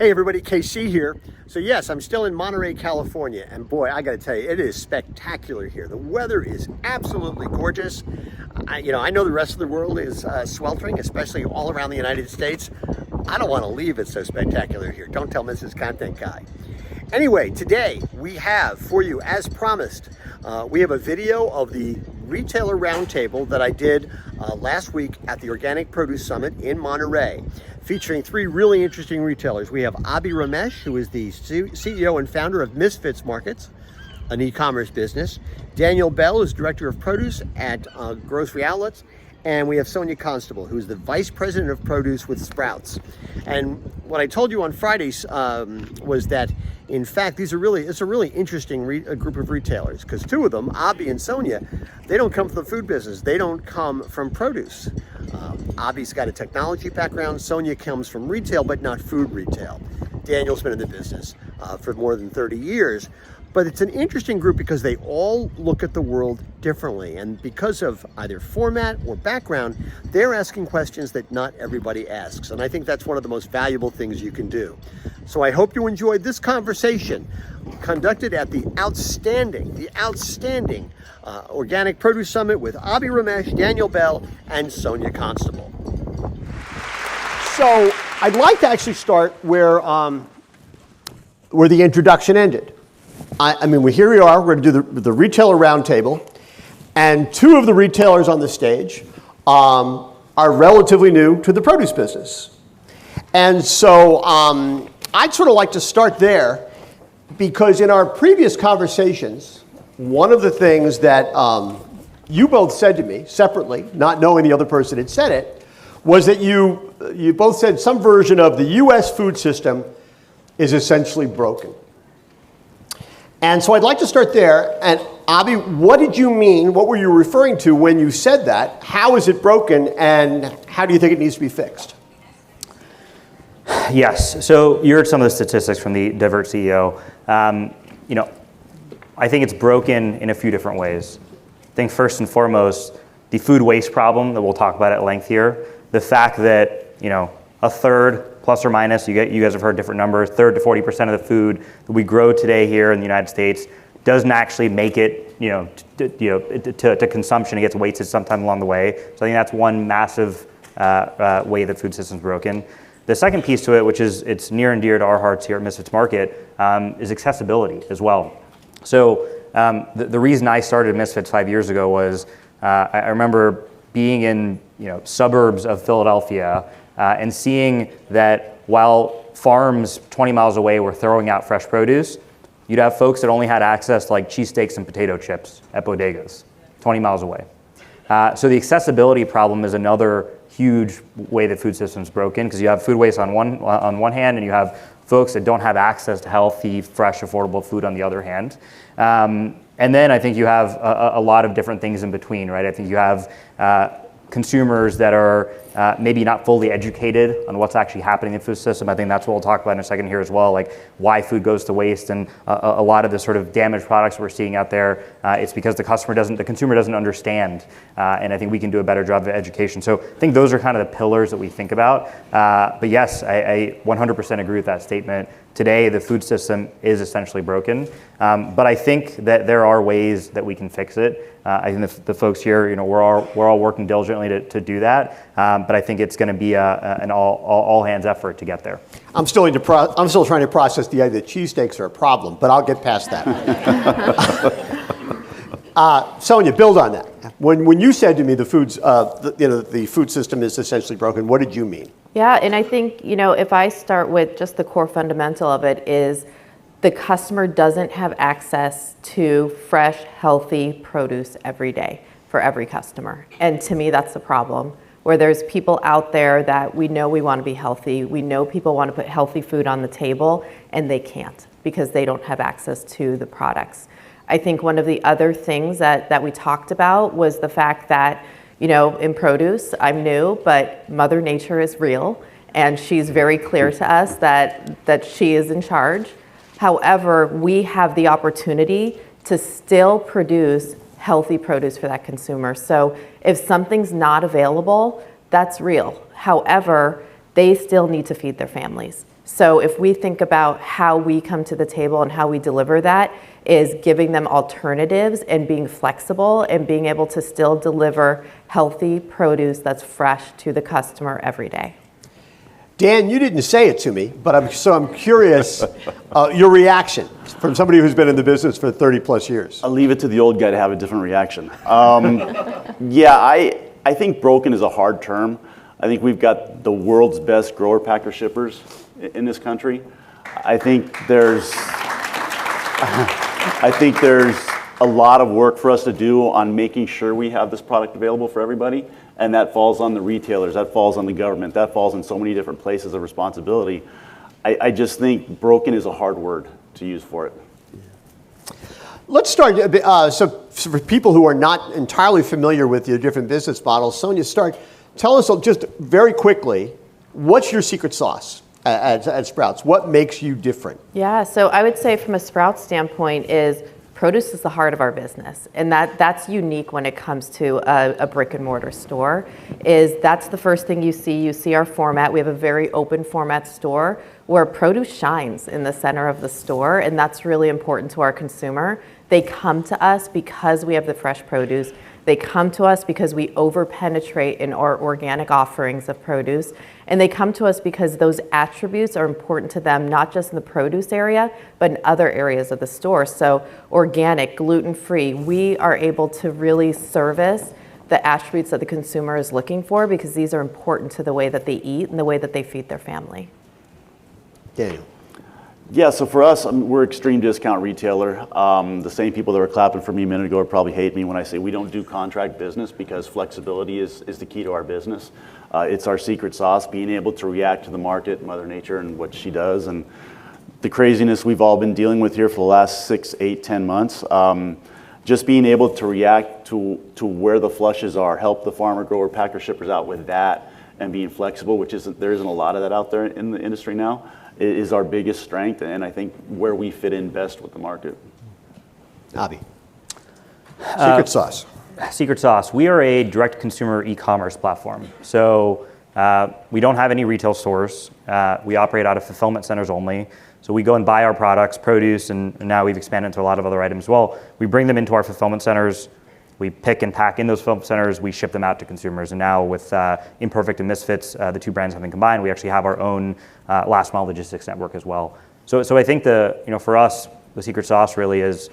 Hey everybody, KC here. So yes, I'm still in Monterey, California, and boy, I gotta tell you, it is spectacular here. The weather is absolutely gorgeous. I know the rest of the world is sweltering, especially all around the United States. I don't want to leave, it's so spectacular here. Don't tell Mrs. Content Guy. Anyway, today we have for you, as promised, we have a video of the Retailer Roundtable that I did last week at the Organic Produce Summit in Monterey, featuring three really interesting retailers. We have Abhi Ramesh, who is the CEO and founder of Misfits Market, an e-commerce business. Daniel Bell is Director of Produce at Grocery Outlets. And we have Sonya Constable, who is the Vice President of Produce with Sprouts. And what I told you on Fridays was that, in fact, it's a really interesting group of retailers, because two of them, Abhi and Sonya, they don't come from the food business. They don't come from produce. Abhi's got a technology background. Sonya comes from retail, but not food retail. Daniel's been in the business for more than 30 years. But it's an interesting group because they all look at the world differently. And because of either format or background, they're asking questions that not everybody asks. And I think that's one of the most valuable things you can do. So I hope you enjoyed this conversation conducted at the outstanding Organic Produce Summit with Abhi Ramesh, Daniel Bell, and Sonya Constable. So I'd like to actually start where the introduction ended. Here we are, we're going to do the Retailer Roundtable, and two of the retailers on the stage are relatively new to the produce business. And so I'd sort of like to start there, because in our previous conversations, one of the things that you both said to me separately, not knowing the other person had said it, was that you both said some version of the US food system is essentially broken. And so I'd like to start there. And Abhi, what did you mean? What were you referring to when you said that? How is it broken, and how do you think it needs to be fixed? Yes. So you heard some of the statistics from the Divert CEO. I think it's broken in a few different ways. I think first and foremost, the food waste problem that we'll talk about at length here. The fact that a third, plus or minus, you guys have heard different numbers, 30 to 40% of the food that we grow today here in the United States doesn't actually make it to consumption. It gets wasted sometime along the way. So I think that's one massive way that food system's broken. The second piece to it, which is it's near and dear to our hearts here at Misfits Market, is accessibility as well. So the reason I started Misfits 5 years ago was I remember being in suburbs of Philadelphia and seeing that while farms 20 miles away were throwing out fresh produce, you'd have folks that only had access to like cheesesteaks and potato chips at bodegas 20 miles away. So the accessibility problem is another huge way that food system's broken, because you have food waste on one hand, and you have folks that don't have access to healthy, fresh, affordable food on the other hand. And then I think you have a lot of different things in between, right? I think you have consumers that are maybe not fully educated on what's actually happening in the food system. I think that's what we'll talk about in a second here as well, like why food goes to waste, and a lot of the sort of damaged products we're seeing out there. It's because the consumer doesn't understand, and I think we can do a better job of education. So I think those are kind of the pillars that we think about. But yes, I 100% agree with that statement. Today, the food system is essentially broken, but I think that there are ways that we can fix it. I think the folks here, we're all working diligently to do that, but I think it's going to be an all hands effort to get there. I'm still trying to process the idea that cheesesteaks are a problem, but I'll get past that. Sonya, build on that. When you said to me the food system is essentially broken, what did you mean? Yeah, and I think, if I start with just the core fundamental of it is the customer doesn't have access to fresh, healthy produce every day for every customer. And to me, that's the problem, where there's people out there that we know we want to be healthy. We know people want to put healthy food on the table, and they can't because they don't have access to the products. I think one of the other things that we talked about was the fact that in produce, I'm new, but Mother Nature is real, and she's very clear to us that she is in charge. However, we have the opportunity to still produce healthy produce for that consumer. So if something's not available, that's real. However, they still need to feed their families. So if we think about how we come to the table and how we deliver that, is giving them alternatives and being flexible and being able to still deliver healthy produce that's fresh to the customer every day. Dan, you didn't say it to me, but I'm curious your reaction from somebody who's been in the business for 30 plus years. I'll leave it to the old guy to have a different reaction. Yeah, I think broken is a hard term. I think we've got the world's best grower, packer, shippers in this country. I think there's a lot of work for us to do on making sure we have this product available for everybody, and that falls on the retailers, that falls on the government, that falls in so many different places of responsibility. I just think broken is a hard word to use for it. Let's start, so for people who are not entirely familiar with your different business models, Sonya, tell us just very quickly, what's your secret sauce at Sprouts? What makes you different? Yeah, so I would say from a Sprouts standpoint is produce is the heart of our business, and that's unique when it comes to a brick and mortar store. That's the first thing you see. You see our format. We have a very open format store where produce shines in the center of the store, and that's really important to our consumer. They come to us because we have the fresh produce. They come to us because we over-penetrate in our organic offerings of produce. And they come to us because those attributes are important to them, not just in the produce area, but in other areas of the store. So organic, gluten-free, we are able to really service the attributes that the consumer is looking for because these are important to the way that they eat and the way that they feed their family. Daniel. Yeah, so for us, we're extreme discount retailer. The same people that were clapping for me a minute ago probably hate me when I say we don't do contract business because flexibility is the key to our business. It's our secret sauce, being able to react to the market, Mother Nature, and what she does. And the craziness we've all been dealing with here for the last 6, 8, 10 months. Just being able to react to where the flushes are, help the farmer, grower, packer, shippers out with that, and being flexible, which there isn't a lot of that out there in the industry now, is our biggest strength, and I think where we fit in best with the market. Abhi. Secret sauce. Secret sauce. We are a direct consumer e-commerce platform. So we don't have any retail stores. We operate out of fulfillment centers only. So we go and buy our products, produce, and now we've expanded into a lot of other items as well. We bring them into our fulfillment centers. We pick and pack in those fulfillment centers. We ship them out to consumers. And now with Imperfect and Misfits, the two brands having combined, we actually have our own last mile logistics network as well. So I think for us, the secret sauce really is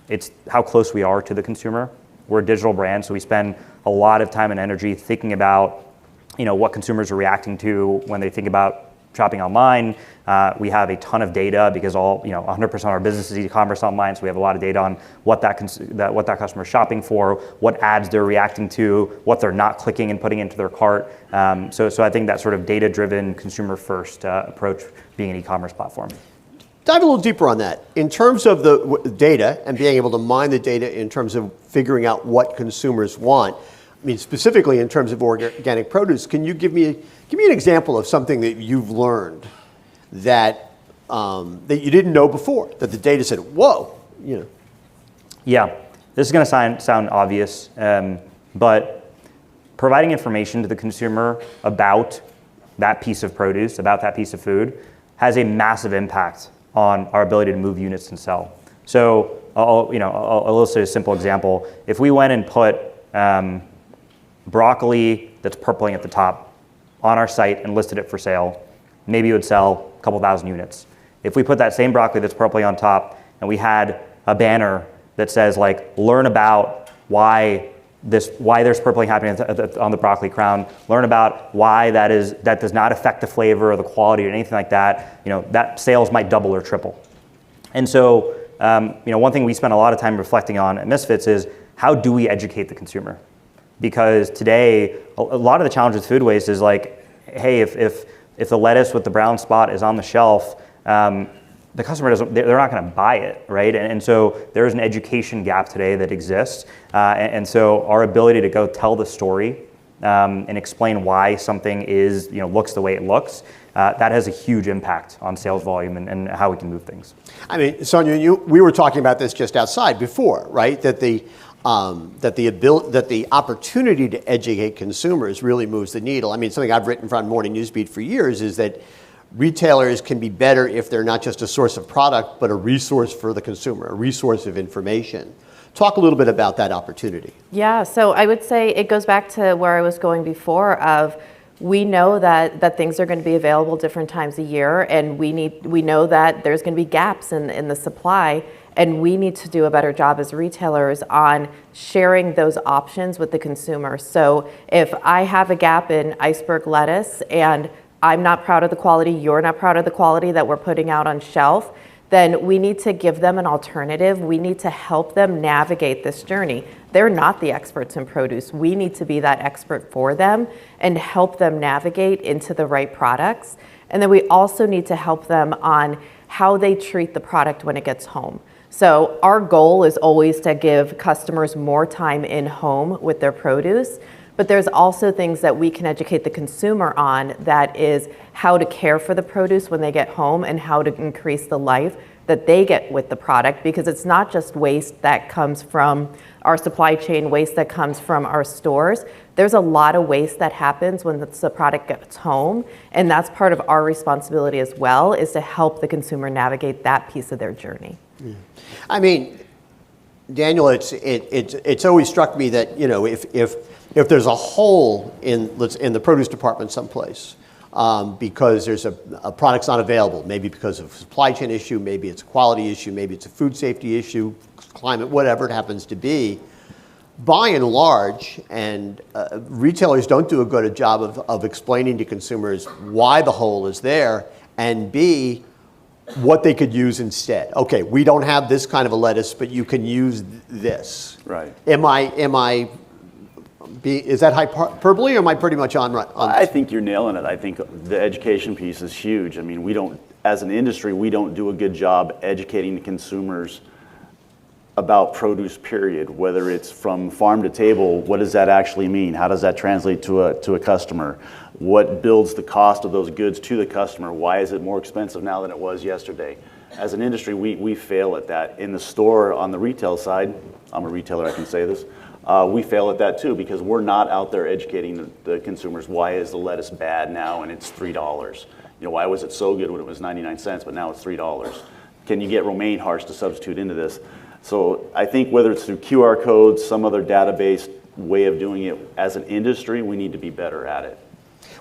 it's how close we are to the consumer. We're a digital brand, so we spend a lot of time and energy thinking about what consumers are reacting to when they think about shopping online. We have a ton of data because 100% of our business is e-commerce online, so we have a lot of data on what that customer is shopping for, what ads they're reacting to, what they're not clicking and putting into their cart. So I think that sort of data-driven, consumer-first approach being an e-commerce platform. Dive a little deeper on that. In terms of the data and being able to mine the data in terms of figuring out what consumers want, I mean, specifically in terms of organic produce, can you give me an example of something that you've learned that you didn't know before, that the data said, whoa, Yeah, this is going to sound obvious, but providing information to the consumer about that piece of produce, about that piece of food, has a massive impact on our ability to move units and sell. So I'll illustrate a simple example. If we went and put broccoli that's purpling at the top on our site and listed it for sale, maybe it would sell a couple thousand units. If we put that same broccoli that's purpling on top and we had a banner that says learn about why there's purpling happening on the broccoli crown, learn about why that does not affect the flavor or the quality or anything like that, that sales might double or triple. And so one thing we spend a lot of time reflecting on at Misfits is how do we educate the consumer? Because today, a lot of the challenge with food waste is hey, if the lettuce with the brown spot is on the shelf, the customer they're not going to buy it, right? And so there's an education gap today that exists. And so our ability to go tell the story and explain why something looks the way it looks, that has a huge impact on sales volume and how we can move things. I mean, Sonya, we were talking about this just outside before, right? That that the opportunity to educate consumers really moves the needle. I mean, something I've written from Morning Newsbeat for years is that retailers can be better if they're not just a source of product, but a resource for the consumer, a resource of information. Talk a little bit about that opportunity. Yeah, so I would say it goes back to where I was going before of we know that things are going to be available different times a year, and we know that there's going to be gaps in the supply, and we need to do a better job as retailers on sharing those options with the consumer. So if I have a gap in iceberg lettuce and I'm not proud of the quality, you're not proud of the quality that we're putting out on shelf, then we need to give them an alternative. We need to help them navigate this journey. They're not the experts in produce. We need to be that expert for them and help them navigate into the right products. And then we also need to help them on how they treat the product when it gets home. So our goal is always to give customers more time in home with their produce, but there's also things that we can educate the consumer on, that is how to care for the produce when they get home and how to increase the life that they get with the product, because it's not just waste that comes from our supply chain, waste that comes from our stores. There's a lot of waste that happens when the product gets home, and that's part of our responsibility as well, is to help the consumer navigate that piece of their journey. Yeah. I mean, Daniel, it's always struck me that, you know, if there's a hole in the produce department someplace, because there's a product's not available, maybe because of a supply chain issue, maybe it's a quality issue, maybe it's a food safety issue, climate, whatever it happens to be, by and large, and retailers don't do a good job of explaining to consumers why the hole is there, and B, what they could use instead. Okay, we don't have this kind of a lettuce, but you can use this. Right. Is that hyperbole, or am I pretty much on? I think you're nailing it. I think the education piece is huge. I mean, as an industry, we don't do a good job educating the consumers about produce, period. Whether it's from farm to table, what does that actually mean? How does that translate to a customer? What builds the cost of those goods to the customer? Why is it more expensive now than it was yesterday? As an industry, we fail at that. In the store, on the retail side, I'm a retailer, I can say this, we fail at that too, because we're not out there educating the consumers. Why is the lettuce bad now and it's $3? You know, why was it so good when it was 99 cents, but now it's $3? Can you get romaine hearts to substitute into this? So I think whether it's through QR codes, some other database way of doing it, as an industry, we need to be better at it.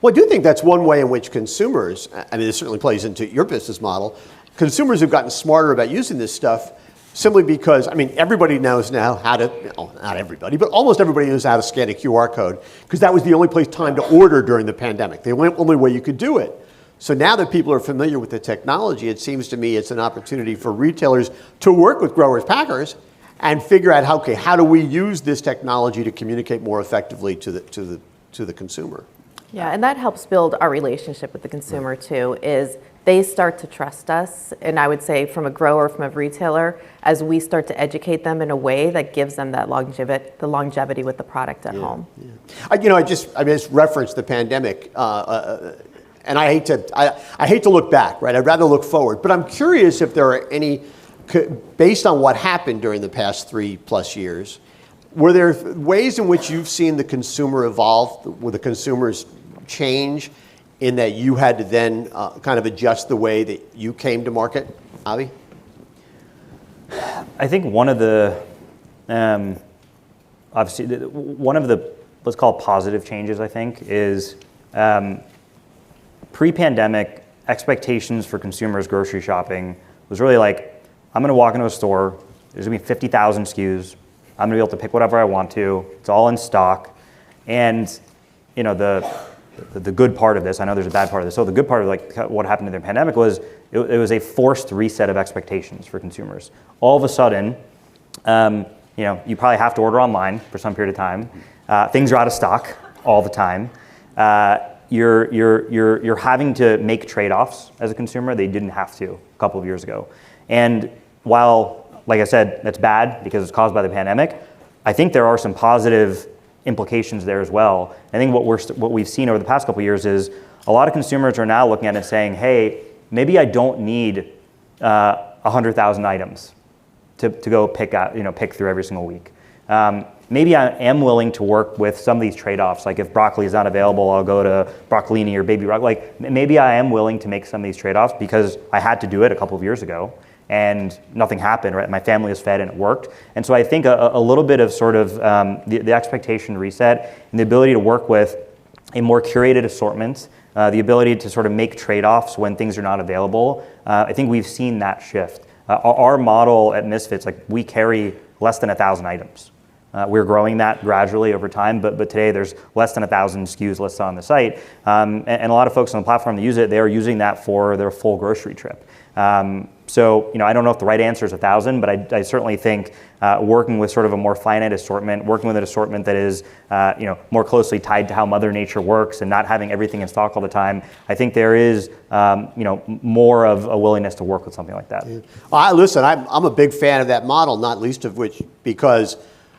Well, I do think that's one way in which consumers, I mean, this certainly plays into your business model, consumers have gotten smarter about using this stuff simply because, I mean, everybody knows now how to, well, not everybody, but almost everybody knows how to scan a QR code, because that was the only time to order during the pandemic, the only way you could do it. So now that people are familiar with the technology, it seems to me it's an opportunity for retailers to work with growers, packers, and figure out how do we use this technology to communicate more effectively to the consumer. Yeah, and that helps build our relationship with the consumer too, is they start to trust us. And I would say from a grower, from a retailer, as we start to educate them in a way that gives them that longevity with the product at home. Yeah. I just referenced the pandemic, and I hate to look back, right? I'd rather look forward. But I'm curious if there are any, based on what happened during the past 3+ years, were there ways in which you've seen the consumer evolve, where the consumers change, in that you had to then kind of adjust the way that you came to market? Abhi? I think one of the, obviously, one of the, let's call it positive changes, I think, is pre-pandemic expectations for consumers grocery shopping was really like, I'm going to walk into a store, there's going to be 50,000 SKUs, I'm going to be able to pick whatever I want to, it's all in stock. And, you know, the good part of this, I know there's a bad part of this, so the good part of like what happened in the pandemic was it was a forced reset of expectations for consumers. All of a sudden, you know, you probably have to order online for some period of time. Things are out of stock all the time. You're having to make trade-offs as a consumer that you didn't have to a couple of years ago. And while, like I said, that's bad because it's caused by the pandemic, I think there are some positive implications there as well. I think what we've seen over the past couple of years is a lot of consumers are now looking at it saying, hey, maybe I don't need 100,000 items to go pick through every single week. Maybe I am willing to work with some of these trade-offs. Like if broccoli is not available, I'll go to broccolini or baby broccoli. Like maybe I am willing to make some of these trade-offs because I had to do it a couple of years ago and nothing happened, right? My family was fed and it worked. And so I think a little bit of sort of the expectation reset and the ability to work with a more curated assortment, the ability to sort of make trade-offs when things are not available. I think we've seen that shift. Our model at Misfits, like we carry less than 1,000 items. We're growing that gradually over time, but today there's less than 1,000 SKUs listed on the site. And a lot of folks on the platform that use it, they are using that for their full grocery trip. So, I don't know if the right answer is 1,000, but I certainly think working with sort of a more finite assortment, working with an assortment that is, more closely tied to how Mother Nature works and not having everything in stock all the time, I think there is, more of a willingness to work with something like that. Listen, I'm a big fan of that model, not least of which because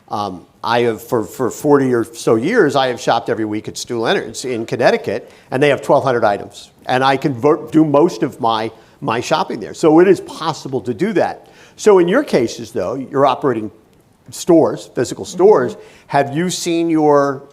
I have, for 40 or so years, I have shopped every week at Stu Leonard's in Connecticut, and they have 1,200 items. And I can do most of my shopping there. So it is possible to do that. So in your cases, though, you're operating stores, physical stores. Have you seen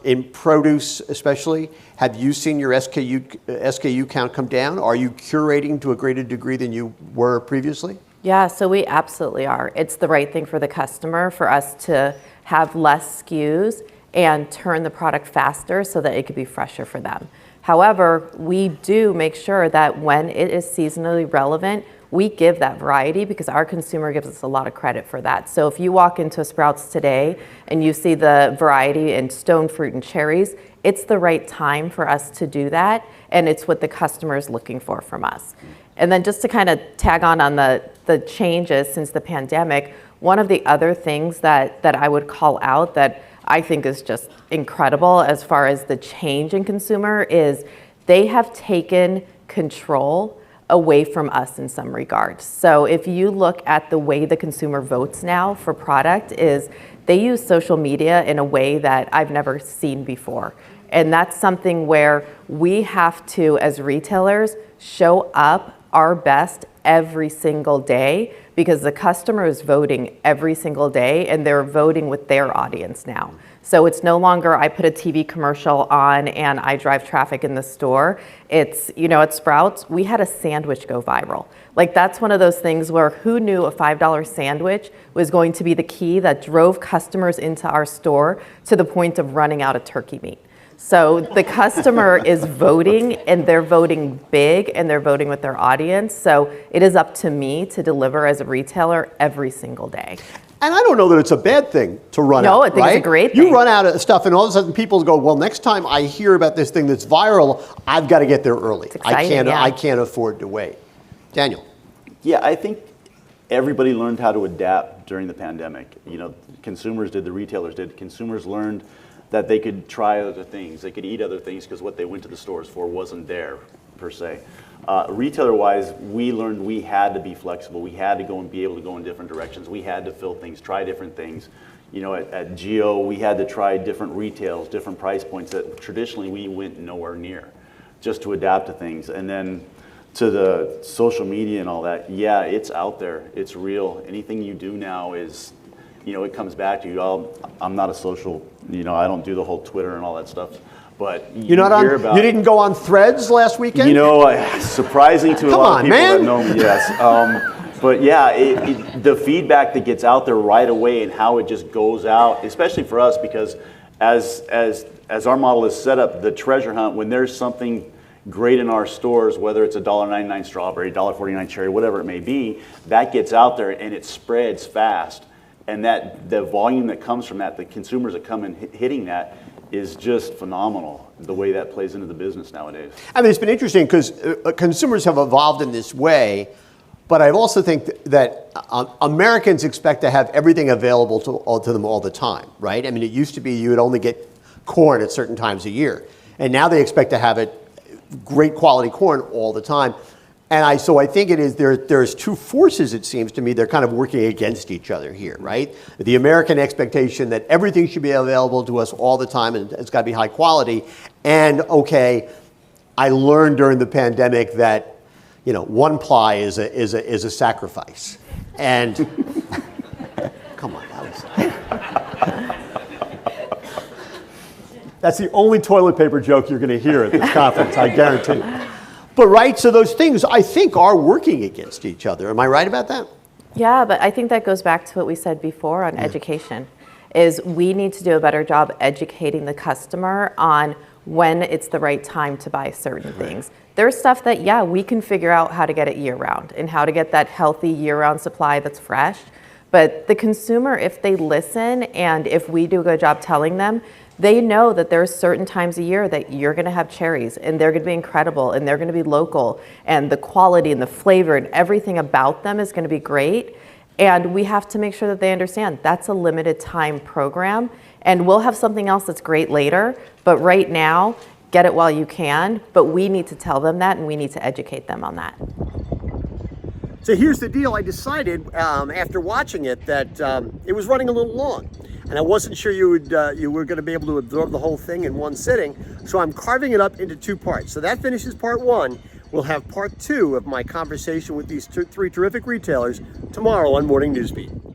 in produce especially, have you seen your SKU count come down? Are you curating to a greater degree than you were previously? Yeah, so we absolutely are. It's the right thing for the customer for us to have less SKUs and turn the product faster so that it could be fresher for them. However, we do make sure that when it is seasonally relevant, we give that variety because our consumer gives us a lot of credit for that. So if you walk into Sprouts today and you see the variety in stone fruit and cherries, it's the right time for us to do that, and it's what the customer is looking for from us. And then just to kind of tag on the changes since the pandemic, one of the other things that I would call out that I think is just incredible as far as the change in consumer is they have taken control away from us in some regards. So if you look at the way the consumer votes now for product is they use social media in a way that I've never seen before. And that's something where we have to, as retailers, show up our best every single day because the customer is voting every single day and they're voting with their audience now. So it's no longer I put a TV commercial on and I drive traffic in the store. It's, at Sprouts, we had a sandwich go viral. Like that's one of those things where who knew a $5 sandwich was going to be the key that drove customers into our store to the point of running out of turkey meat. So the customer is voting and they're voting big and they're voting with their audience. So it is up to me to deliver as a retailer every single day. And I don't know that it's a bad thing to run out, No, I think right? it's a great thing. You run out of stuff and all of a sudden people go, well, next time I hear about this thing that's viral, I've got to get there early. It's exciting, I can't afford to wait. Daniel. Yeah, I think everybody learned how to adapt during the pandemic. Consumers did, the retailers did. Consumers learned that they could try other things, they could eat other things because what they went to the stores for wasn't there, per se. Retailer-wise, we learned we had to be flexible. We had to go and be able to go in different directions. We had to fill things, try different things. At Geo, we had to try different retails, different price points that traditionally we went nowhere near, just to adapt to things. And then to the social media and all that, yeah, it's out there, it's real. Anything you do now is, it comes back to you. I'm not a social, I don't do the whole Twitter and all that stuff. But you didn't go on Threads last weekend? Surprising to a lot of people that know me, yes. But yeah, the feedback that gets out there right away and how it just goes out, especially for us, because as our model is set up, the treasure hunt, when there's something great in our stores, whether it's a $1.99 strawberry, $1.49 cherry, whatever it may be, that gets out there and it spreads fast. And that the volume that comes from that, the consumers that come in hitting that is just phenomenal, the way that plays into the business nowadays. I mean, it's been interesting because consumers have evolved in this way, but I also think that Americans expect to have everything available to them all the time, right? I mean, it used to be you would only get corn at certain times a year, and now they expect to have great quality corn all the time. And so I think it is there's two forces, it seems to me, they're kind of working against each other here, right? The American expectation that everything should be available to us all the time and it's got to be high quality. And okay, I learned during the pandemic that one ply is a sacrifice. And come on, that was That's the only toilet paper joke you're going to hear at this conference, I guarantee. But right, so those things I think are working against each other. Am I right about that? Yeah, but I think that goes back to what we said before on education, is we need to do a better job educating the customer on when it's the right time to buy certain things. There's stuff that, yeah, we can figure out how to get it year-round and how to get that healthy year-round supply that's fresh. But the consumer, if they listen and if we do a good job telling them, they know that there are certain times a year that you're going to have cherries and they're going to be incredible and they're going to be local and the quality and the flavor and everything about them is going to be great. And we have to make sure that they understand that's a limited time program and we'll have something else that's great later. But right now, get it while you can. But we need to tell them that and we need to educate them on that. So here's the deal. I decided after watching it that it was running a little long. And I wasn't sure you were going to be able to absorb the whole thing in one sitting. So I'm carving it up into two parts. So that finishes part one. We'll have part two of my conversation with these three terrific retailers tomorrow on Morning Newsbeat.